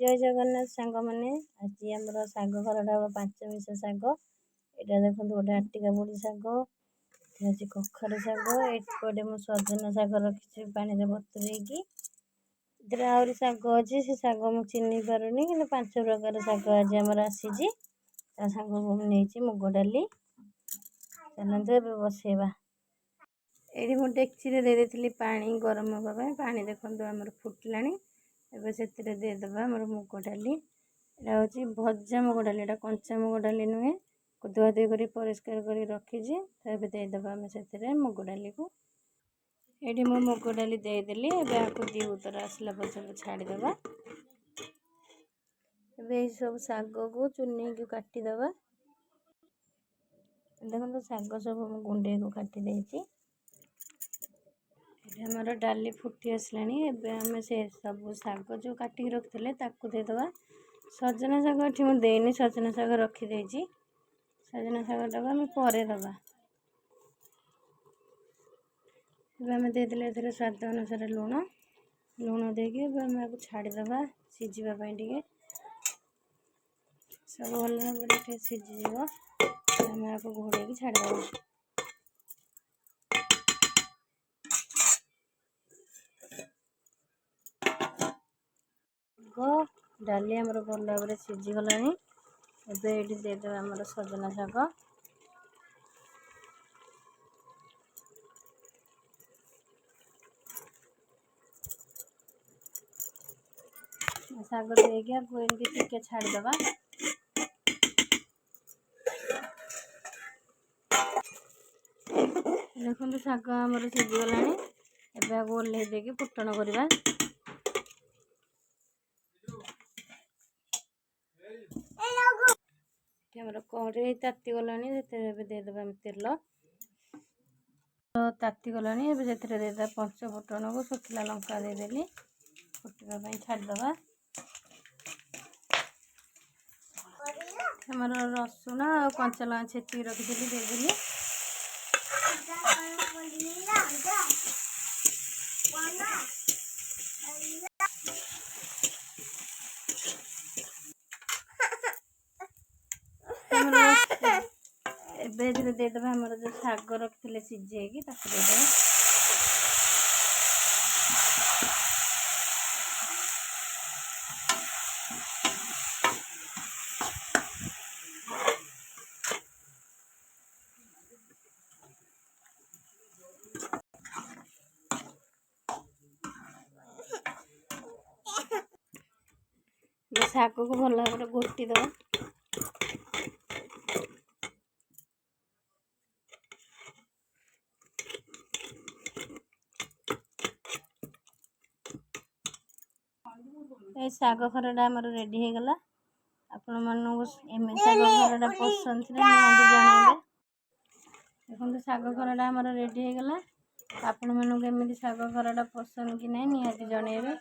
जय जगन्नाथ सांग मैंने आज आम शाग खरड़ा हम 5 मिशा शाग यहाँ देखो गोटे आटिका बुढ़ी शाग आज कखर शाग एपटे मुझे सजना शाग रखी पानी में बतुरेकी आहरी शाग अच्छी से शाग मुझे चिन्ह पारुनी कि 5 प्रकार शाग आज आम आसी नहीं मुग डाली चलते बसेवा ये मुझे डेक्ची दे पानी गरम हाँपाई पानी देखो आम फुटला एवं से देदेबा आम मुग डाली यहाँ हूँ भजा मुग डाली कंचा मुग डाली नुहे धुआ धुई कर परिष्कार कर रखी देदेबा आम से मुग डाली को ये मो मुग डाली देदेली आपको दी उतर आसला पचर छाड़देवा सब शाग को चुनी की काटिदेवा देखो शाग सब गुंडे को काटी देती आमर डाली फुटी आसला आम से सब शाग जो काटिक रखते देदेबा सजना शाग ये मुझे देनी सजना शाग रखीदे सजना शाग टाक आम पर दबा आम देदेले स्वाद अनुसार लुण लुण देकी आम आपको छाड़देबा सीझापी टे सब भल भाव सीझी आम आपको घोड़े छाड़देबा डाली आमर भल भाव सीझीगला ये देदेबा आमर सजना शाग शाग देगी आपको टिके छाड़देबा देखो शाग आमर सीझीगला एवं ओल्हे देकी फुटण करवा कड़े ताती गला देदेबा तेल ताती गला देदेबा पंच फुटण को शुखिला लंका देदेली फुटापी छाड़देबा आमर रसुण और कंचा लଙ୍କା छेचिक रखी देदेली एवं देदेबा आमर जो शाग रखी सीझे देदेबा शाग को भल भाव घोटी दबा शाग खरड़ा आमर रेडी हो गला आपण मानू शाग खरड़ा पसंद थे निहाती जनइबे देखो शाग खरड़ा आमर रेडी हो गला आपण मानू केमिति शाग खरड़ा पसंद कि नहीं निहाती जनइबे।